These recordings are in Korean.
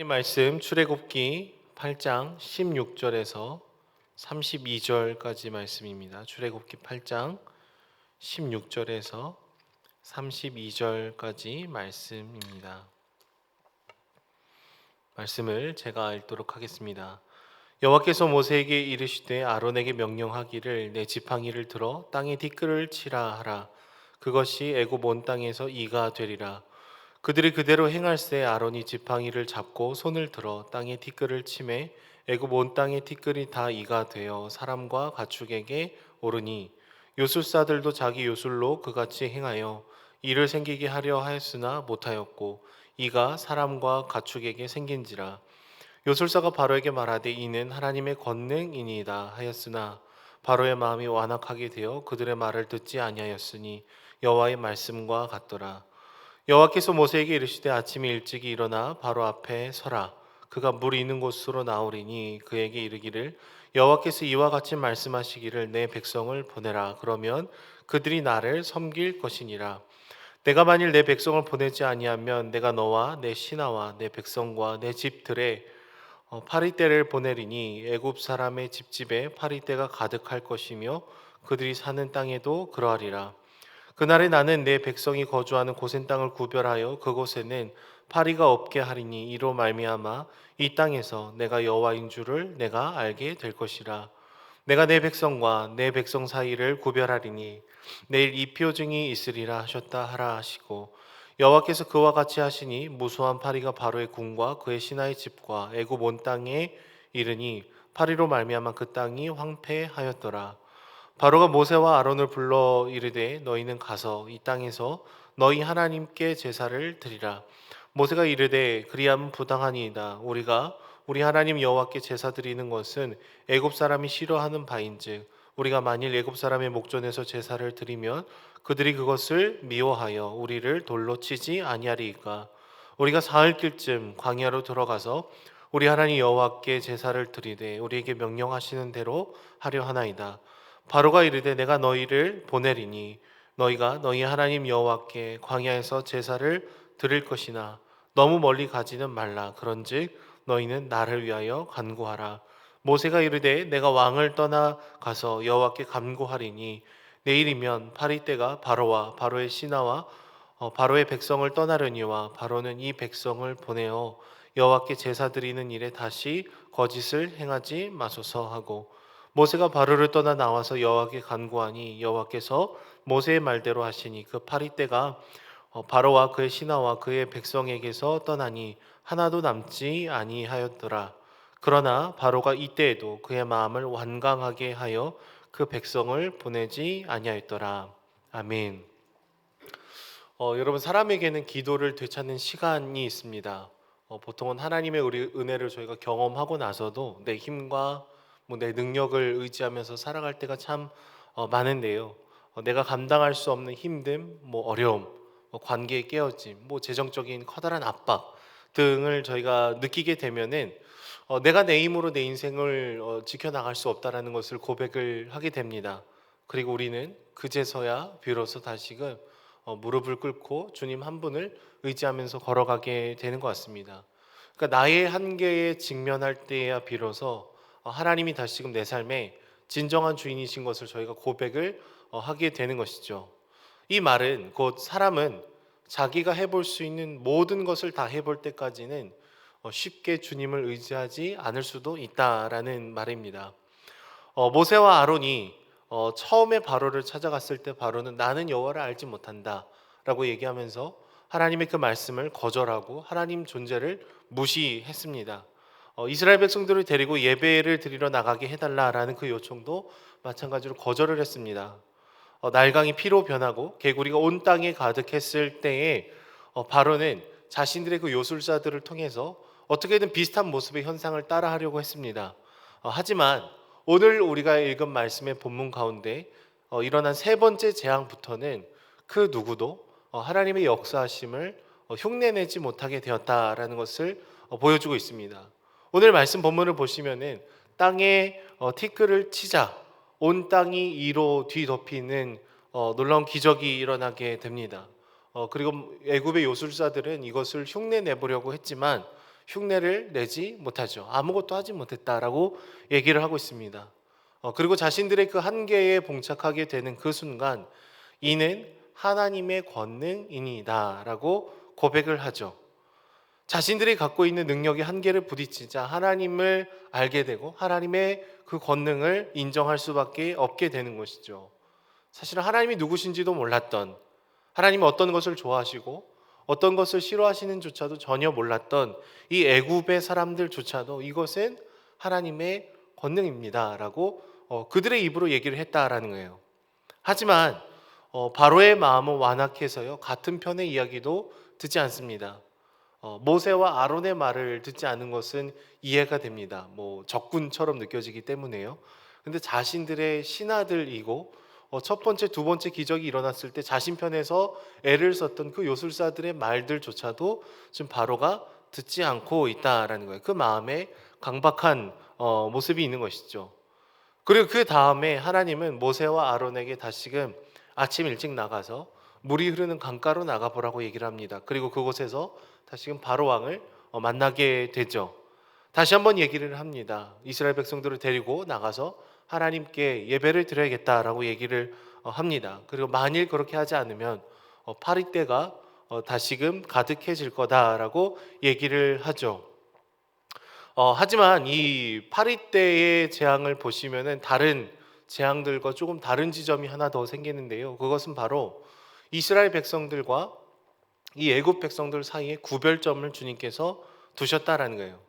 이 말씀 출애굽기 8장 16절에서 32절까지 말씀입니다. 출애굽기 8장 16절에서 32절까지 말씀입니다. 말씀을 제가 읽도록 하겠습니다. 여호와께서 모세에게 이르시되 아론에게 명령하기를 내 지팡이를 들어 땅에 티끌을 치라 하라. 그것이 애굽 온 땅에서 이가 되리라. 그들이 그대로 행할세 아론이 지팡이를 잡고 손을 들어 땅에 티끌을 치매 애굽 온 땅의 티끌이 다 이가 되어 사람과 가축에게 오르니 요술사들도 자기 요술로 그같이 행하여 이를 생기게 하려 하였으나 못하였고 이가 사람과 가축에게 생긴지라. 요술사가 바로에게 말하되 이는 하나님의 권능이니이다 하였으나 바로의 마음이 완악하게 되어 그들의 말을 듣지 아니하였으니 여호와의 말씀과 같더라. 여호와께서 모세에게 이르시되 아침에 일찍이 일어나 바로 앞에 서라. 그가 물 있는 곳으로 나오리니 그에게 이르기를 여호와께서 이와 같이 말씀하시기를 내 백성을 보내라. 그러면 그들이 나를 섬길 것이니라. 내가 만일 내 백성을 보내지 아니하면 내가 너와 내 신하와 내 백성과 내 집들에 파리떼를 보내리니 애굽 사람의 집집에 파리떼가 가득할 것이며 그들이 사는 땅에도 그러하리라. 그날에 나는 내 백성이 거주하는 고센 땅을 구별하여 그곳에는 파리가 없게 하리니 이로 말미암아 이 땅에서 내가 여호와인 줄을 내가 알게 될 것이라. 내가 내 백성과 내 백성 사이를 구별하리니 내일 이 표징이 있으리라 하셨다 하라 하시고 여호와께서 그와 같이 하시니 무수한 파리가 바로의 궁과 그의 신하의 집과 애굽 온 땅에 이르니 파리로 말미암아 그 땅이 황폐하였더라. 바로가 모세와 아론을 불러 이르되 너희는 가서 이 땅에서 너희 하나님께 제사를 드리라. 모세가 이르되 그리하면 부당하니이다. 우리가 우리 하나님 여호와께 제사 드리는 것은 애굽 사람이 싫어하는 바인즉 우리가 만일 애굽 사람의 목전에서 제사를 드리면 그들이 그것을 미워하여 우리를 돌로 치지 아니하리이까. 우리가 사흘길쯤 광야로 들어가서 우리 하나님 여호와께 제사를 드리되 우리에게 명령하시는 대로 하려 하나이다. 바로가 이르되 내가 너희를 보내리니 너희가 너희 하나님 여호와께 광야에서 제사를 드릴 것이나 너무 멀리 가지는 말라. 그런즉 너희는 나를 위하여 간구하라. 모세가 이르되 내가 왕을 떠나 가서 여호와께 간구하리니 내일이면 파리떼가 바로와 바로의 신하와 바로의 백성을 떠나려니와 바로는 이 백성을 보내어 여호와께 제사 드리는 일에 다시 거짓을 행하지 마소서 하고 모세가 바로를 떠나 나와서 여호와께 간구하니 여호와께서 모세의 말대로 하시니 그 파리떼가 바로와 그의 신하와 그의 백성에게서 떠나니 하나도 남지 아니하였더라. 그러나 바로가 이때에도 그의 마음을 완강하게 하여 그 백성을 보내지 아니하였더라. 아멘. 여러분 사람에게는 기도를 되찾는 시간이 있습니다. 보통은 하나님의 은혜를 저희가 경험하고 나서도 내 힘과 내 능력을 의지하면서 살아갈 때가 참 많은데요. 내가 감당할 수 없는 힘듦, 어려움, 관계의 깨어짐, 재정적인 커다란 압박 등을 저희가 느끼게 되면은 내가 내 힘으로 내 인생을 지켜나갈 수 없다라는 것을 고백을 하게 됩니다. 그리고 우리는 그제서야 비로소 다시금 무릎을 꿇고 주님 한 분을 의지하면서 걸어가게 되는 것 같습니다. 그러니까 나의 한계에 직면할 때야 비로소 하나님이 다시금 내 삶의 진정한 주인이신 것을 저희가 고백을 하게 되는 것이죠. 이 말은 곧 사람은 자기가 해볼 수 있는 모든 것을 다 해볼 때까지는 쉽게 주님을 의지하지 않을 수도 있다라는 말입니다. 모세와 아론이 처음에 바로를 찾아갔을 때 바로는 나는 여호와를 알지 못한다 라고 얘기하면서 하나님의 그 말씀을 거절하고 하나님 존재를 무시했습니다. 이스라엘 백성들을 데리고 예배를 드리러 나가게 해달라라는 그 요청도 마찬가지로 거절을 했습니다. 날강이 피로 변하고 개구리가 온 땅에 가득했을 때에 바로는 자신들의 그 요술사들을 통해서 어떻게든 비슷한 모습의 현상을 따라하려고 했습니다. 하지만 오늘 우리가 읽은 말씀의 본문 가운데 일어난 세 번째 재앙부터는 그 누구도 하나님의 역사하심을 흉내내지 못하게 되었다라는 것을 보여주고 있습니다. 오늘 말씀 본문을 보시면은 땅에 티끌을 치자 온 땅이 이로 뒤덮이는 놀라운 기적이 일어나게 됩니다. 그리고 애굽의 요술사들은 이것을 흉내내보려고 했지만 흉내를 내지 못하죠. 아무것도 하지 못했다라고 얘기를 하고 있습니다. 그리고 자신들의 그 한계에 봉착하게 되는 그 순간 이는 하나님의 권능이니다라고 고백을 하죠. 자신들이 갖고 있는 능력의 한계를 부딪히자 하나님을 알게 되고 하나님의 그 권능을 인정할 수밖에 없게 되는 것이죠. 사실은 하나님이 누구신지도 몰랐던, 하나님이 어떤 것을 좋아하시고 어떤 것을 싫어하시는조차도 전혀 몰랐던 이 애굽의 사람들조차도 이것은 하나님의 권능입니다라고 그들의 입으로 얘기를 했다라는 거예요. 하지만 바로의 마음은 완악해서요, 같은 편의 이야기도 듣지 않습니다. 모세와 아론의 말을 듣지 않은 것은 이해가 됩니다. 적군처럼 느껴지기 때문에요. 근데 자신들의 신하들이고 첫 번째, 두 번째 기적이 일어났을 때 자신 편에서 애를 썼던 그 요술사들의 말들조차도 지금 바로가 듣지 않고 있다라는 거예요. 그 마음에 강박한 모습이 있는 것이죠. 그리고 그 다음에 하나님은 모세와 아론에게 다시금 아침 일찍 나가서 물이 흐르는 강가로 나가보라고 얘기를 합니다. 그리고 그곳에서 다시금 바로 왕을 만나게 되죠. 다시 한번 얘기를 합니다. 이스라엘 백성들을 데리고 나가서 하나님께 예배를 드려야겠다라고 얘기를 합니다. 그리고 만일 그렇게 하지 않으면 파리떼가 다시금 가득해질 거다라고 얘기를 하죠. 하지만 이 파리떼의 재앙을 보시면은 다른 재앙들과 조금 다른 지점이 하나 더 생기는데요. 그것은 바로 이스라엘 백성들과 이 애굽 백성들 사이에 구별점을 주님께서 두셨다라는 거예요.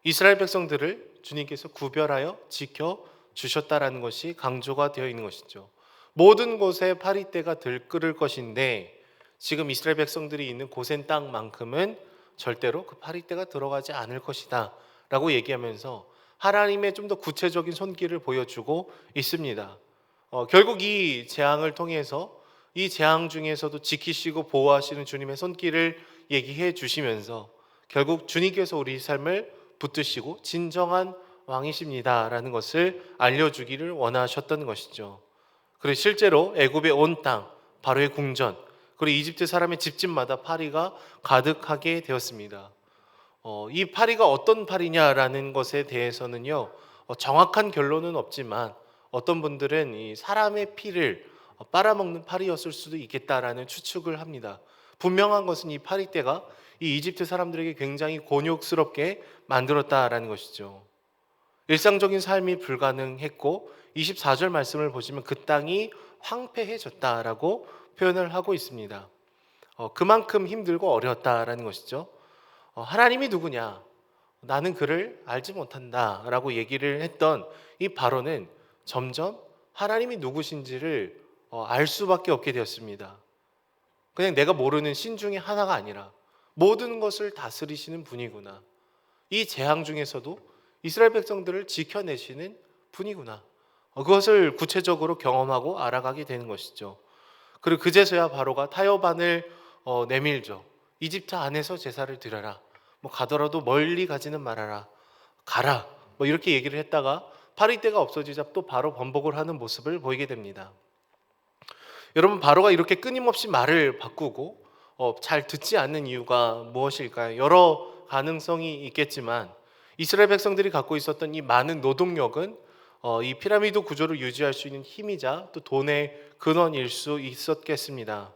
이스라엘 백성들을 주님께서 구별하여 지켜 주셨다라는 것이 강조가 되어 있는 것이죠. 모든 곳에 파리떼가 들끓을 것인데 지금 이스라엘 백성들이 있는 고센 땅만큼은 절대로 그 파리떼가 들어가지 않을 것이다 라고 얘기하면서 하나님의 좀 더 구체적인 손길을 보여주고 있습니다. 결국 이 재앙을 통해서 이 재앙 중에서도 지키시고 보호하시는 주님의 손길을 얘기해 주시면서 결국 주님께서 우리 삶을 붙드시고 진정한 왕이십니다라는 것을 알려주기를 원하셨던 것이죠. 그리고 실제로 애굽의 온 땅, 바로의 궁전, 그리고 이집트 사람의 집집마다 파리가 가득하게 되었습니다. 이 파리가 어떤 파리냐라는 것에 대해서는요, 정확한 결론은 없지만 어떤 분들은 이 사람의 피를 빨아먹는 파리였을 수도 있겠다라는 추측을 합니다. 분명한 것은 이 파리떼가 이 이집트 사람들에게 굉장히 곤욕스럽게 만들었다라는 것이죠. 일상적인 삶이 불가능했고 24절 말씀을 보시면 그 땅이 황폐해졌다라고 표현을 하고 있습니다. 그만큼 힘들고 어려웠다라는 것이죠. 하나님이 누구냐? 나는 그를 알지 못한다라고 얘기를 했던 이 바로는 점점 하나님이 누구신지를 알 수밖에 없게 되었습니다. 그냥 내가 모르는 신 중에 하나가 아니라 모든 것을 다스리시는 분이구나. 이 재앙 중에서도 이스라엘 백성들을 지켜내시는 분이구나. 그것을 구체적으로 경험하고 알아가게 되는 것이죠. 그리고 그제서야 바로가 타협안을 내밀죠. 이집트 안에서 제사를 드려라. 가더라도 멀리 가지는 말아라. 가라. 이렇게 얘기를 했다가 파리떼가 없어지자 또 바로 번복을 하는 모습을 보이게 됩니다. 여러분, 바로가 이렇게 끊임없이 말을 바꾸고 잘 듣지 않는 이유가 무엇일까요? 여러 가능성이 있겠지만 이스라엘 백성들이 갖고 있었던 이 많은 노동력은 이 피라미드 구조를 유지할 수 있는 힘이자 또 돈의 근원일 수 있었겠습니다.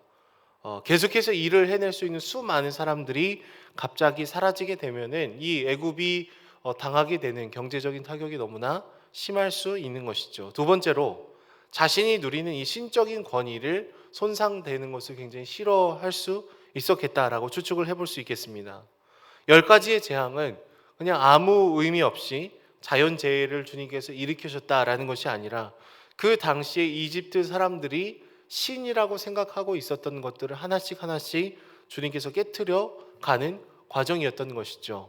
계속해서 일을 해낼 수 있는 수많은 사람들이 갑자기 사라지게 되면은 이 애굽이 당하게 되는 경제적인 타격이 너무나 심할 수 있는 것이죠. 두 번째로 자신이 누리는 이 신적인 권위를 손상되는 것을 굉장히 싫어할 수 있었겠다라고 추측을 해볼 수 있겠습니다. 10가지의 재앙은 그냥 아무 의미 없이 자연재해를 주님께서 일으키셨다라는 것이 아니라 그 당시에 이집트 사람들이 신이라고 생각하고 있었던 것들을 하나씩 하나씩 주님께서 깨트려 가는 과정이었던 것이죠.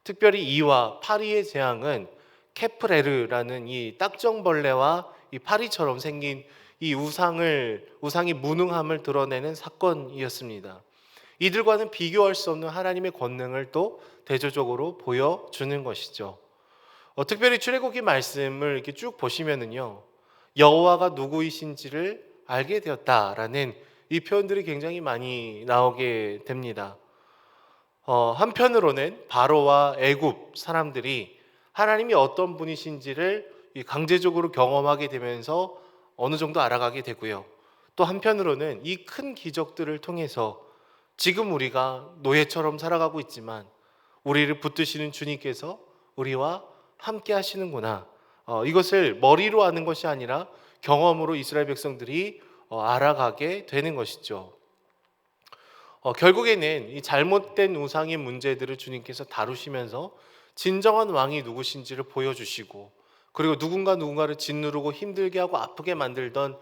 특별히 이와 파리의 재앙은 케프레르라는 이 딱정벌레와 이 파리처럼 생긴 이 우상이 무능함을 드러내는 사건이었습니다. 이들과는 비교할 수 없는 하나님의 권능을 또 대조적으로 보여주는 것이죠. 특별히 출애굽기 말씀을 이렇게 쭉 보시면은요, 여호와가 누구이신지를 알게 되었다라는 이 표현들이 굉장히 많이 나오게 됩니다. 한편으로는 바로와 애굽 사람들이 하나님이 어떤 분이신지를 강제적으로 경험하게 되면서 어느 정도 알아가게 되고요. 또 한편으로는 이 큰 기적들을 통해서 지금 우리가 노예처럼 살아가고 있지만 우리를 붙드시는 주님께서 우리와 함께 하시는구나. 이것을 머리로 아는 것이 아니라 경험으로 이스라엘 백성들이 알아가게 되는 것이죠. 결국에는 이 잘못된 우상의 문제들을 주님께서 다루시면서 진정한 왕이 누구신지를 보여주시고, 그리고 누군가를 짓누르고 힘들게 하고 아프게 만들던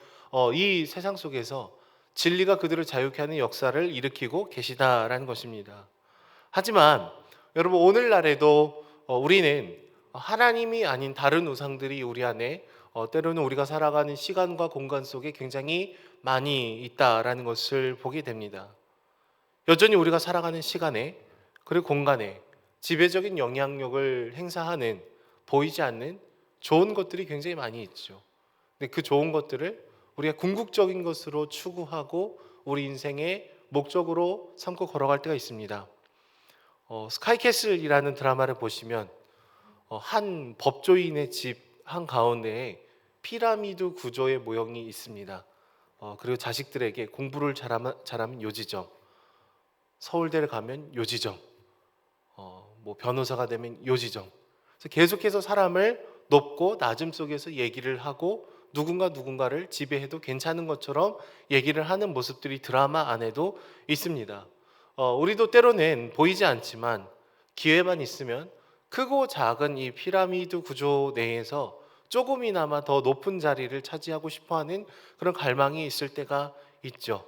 이 세상 속에서 진리가 그들을 자유케 하는 역사를 일으키고 계시다라는 것입니다. 하지만 여러분, 오늘날에도 우리는 하나님이 아닌 다른 우상들이 우리 안에 때로는 우리가 살아가는 시간과 공간 속에 굉장히 많이 있다라는 것을 보게 됩니다. 여전히 우리가 살아가는 시간에, 그리고 공간에 지배적인 영향력을 행사하는, 보이지 않는 좋은 것들이 굉장히 많이 있죠. 근데 그 좋은 것들을 우리가 궁극적인 것으로 추구하고 우리 인생의 목적으로 삼고 걸어갈 때가 있습니다. 스카이캐슬이라는 드라마를 보시면 한 법조인의 집 한 가운데에 피라미드 구조의 모형이 있습니다. 그리고 자식들에게 공부를 잘하면 요지점, 서울대를 가면 요지점, 뭐 변호사가 되면 요지점. 그래서 계속해서 사람을 높고 낮음 속에서 얘기를 하고 누군가를 지배해도 괜찮은 것처럼 얘기를 하는 모습들이 드라마 안에도 있습니다. 우리도 때로는 보이지 않지만 기회만 있으면 크고 작은 이 피라미드 구조 내에서 조금이나마 더 높은 자리를 차지하고 싶어하는 그런 갈망이 있을 때가 있죠.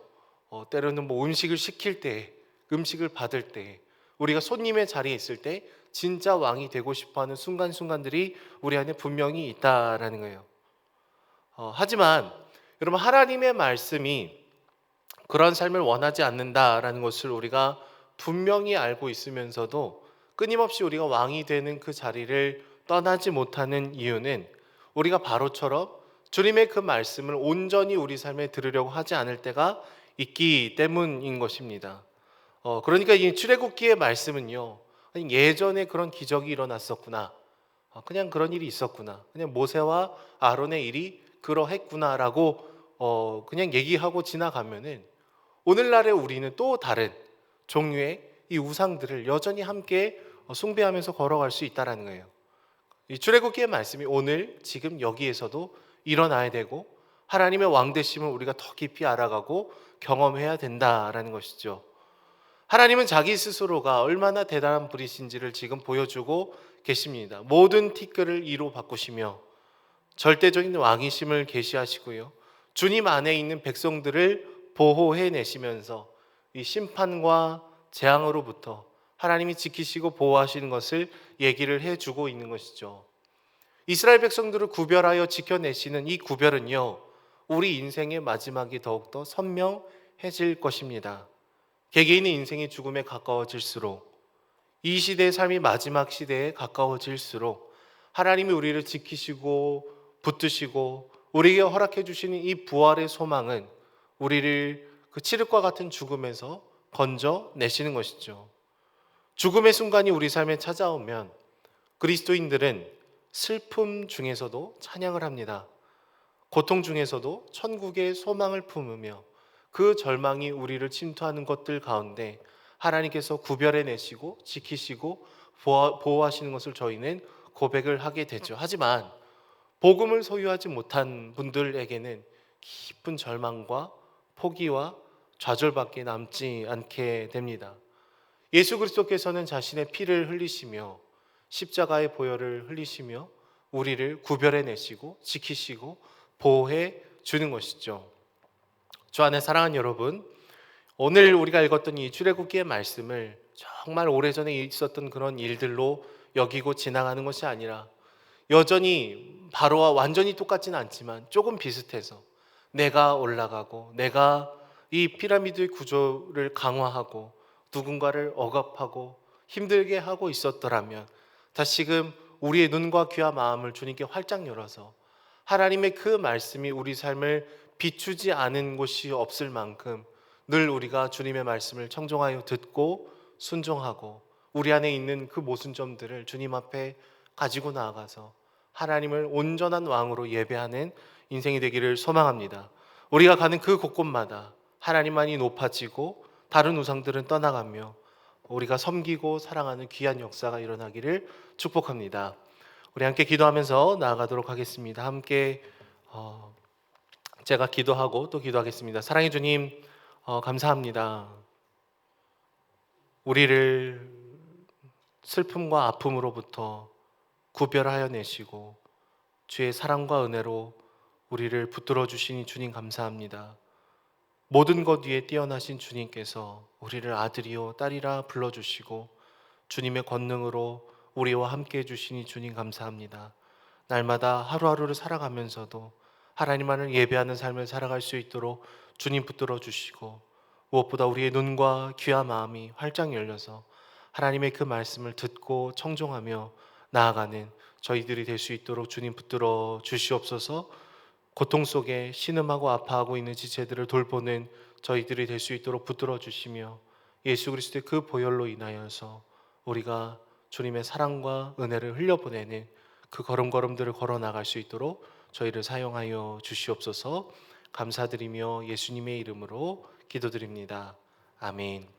때로는 뭐 음식을 시킬 때, 음식을 받을 때, 우리가 손님의 자리에 있을 때 진짜 왕이 되고 싶어하는 순간순간들이 우리 안에 분명히 있다라는 거예요. 하지만 여러분, 하나님의 말씀이 그런 삶을 원하지 않는다라는 것을 우리가 분명히 알고 있으면서도 끊임없이 우리가 왕이 되는 그 자리를 떠나지 못하는 이유는 우리가 바로처럼 주님의 그 말씀을 온전히 우리 삶에 들으려고 하지 않을 때가 있기 때문인 것입니다. 그러니까 이 출애굽기의 말씀은요, 아니, 예전에 그런 기적이 일어났었구나, 그냥 그런 일이 있었구나, 그냥 모세와 아론의 일이 그러했구나라고 그냥 얘기하고 지나가면은 오늘날의 우리는 또 다른 종류의 이 우상들을 여전히 함께 숭배하면서 걸어갈 수 있다라는 거예요. 이 출애굽기의 말씀이 오늘 지금 여기에서도 일어나야 되고 하나님의 왕 되심을 우리가 더 깊이 알아가고 경험해야 된다라는 것이죠. 하나님은 자기 스스로가 얼마나 대단한 분이신지를 지금 보여주고 계십니다. 모든 티끌을 이로 바꾸시며 절대적인 왕이심을 계시하시고요, 주님 안에 있는 백성들을 보호해 내시면서 이 심판과 재앙으로부터 하나님이 지키시고 보호하시는 것을 얘기를 해주고 있는 것이죠. 이스라엘 백성들을 구별하여 지켜내시는 이 구별은요, 우리 인생의 마지막이 더욱더 선명해질 것입니다. 개개인의 인생이 죽음에 가까워질수록, 이 시대의 삶이 마지막 시대에 가까워질수록 하나님이 우리를 지키시고 붙드시고 우리에게 허락해 주시는 이 부활의 소망은 우리를 그 칠흑과 같은 죽음에서 건져내시는 것이죠. 죽음의 순간이 우리 삶에 찾아오면 그리스도인들은 슬픔 중에서도 찬양을 합니다. 고통 중에서도 천국의 소망을 품으며 그 절망이 우리를 침투하는 것들 가운데 하나님께서 구별해 내시고 지키시고 보호하시는 것을 저희는 고백을 하게 되죠. 하지만 복음을 소유하지 못한 분들에게는 깊은 절망과 포기와 좌절밖에 남지 않게 됩니다. 예수 그리스도께서는 자신의 피를 흘리시며 십자가의 보혈을 흘리시며 우리를 구별해 내시고 지키시고 보호해 주는 것이죠. 주 안에 사랑하는 여러분, 오늘 우리가 읽었던 이 출애굽기의 말씀을 정말 오래전에 있었던 그런 일들로 여기고 지나가는 것이 아니라 여전히 바로와 완전히 똑같지는 않지만 조금 비슷해서 내가 올라가고 내가 이 피라미드의 구조를 강화하고 누군가를 억압하고 힘들게 하고 있었더라면 다시금 우리의 눈과 귀와 마음을 주님께 활짝 열어서 하나님의 그 말씀이 우리 삶을 비추지 않은 곳이 없을 만큼 늘 우리가 주님의 말씀을 청종하여 듣고 순종하고 우리 안에 있는 그 모순점들을 주님 앞에 가지고 나아가서 하나님을 온전한 왕으로 예배하는 인생이 되기를 소망합니다. 우리가 가는 그 곳곳마다 하나님만이 높아지고 다른 우상들은 떠나가며 우리가 섬기고 사랑하는 귀한 역사가 일어나기를 축복합니다. 우리 함께 기도하면서 나아가도록 하겠습니다. 함께 제가 기도하고 또 기도하겠습니다. 사랑해 주님, 감사합니다. 우리를 슬픔과 아픔으로부터 구별하여 내시고 주의 사랑과 은혜로 우리를 붙들어 주시니 주님 감사합니다. 모든 것 위에 뛰어나신 주님께서 우리를 아들이요 딸이라 불러주시고 주님의 권능으로 우리와 함께 해주시니 주님 감사합니다. 날마다 하루하루를 살아가면서도 하나님만을 예배하는 삶을 살아갈 수 있도록 주님 붙들어 주시고 무엇보다 우리의 눈과 귀와 마음이 활짝 열려서 하나님의 그 말씀을 듣고 청종하며 나아가는 저희들이 될 수 있도록 주님 붙들어 주시옵소서. 고통 속에 신음하고 아파하고 있는 지체들을 돌보는 저희들이 될 수 있도록 붙들어 주시며 예수 그리스도의 그 보혈로 인하여서 우리가 주님의 사랑과 은혜를 흘려보내는 그 걸음걸음들을 걸어 나갈 수 있도록 저희를 사용하여 주시옵소서. 감사드리며 예수님의 이름으로 기도드립니다. 아멘.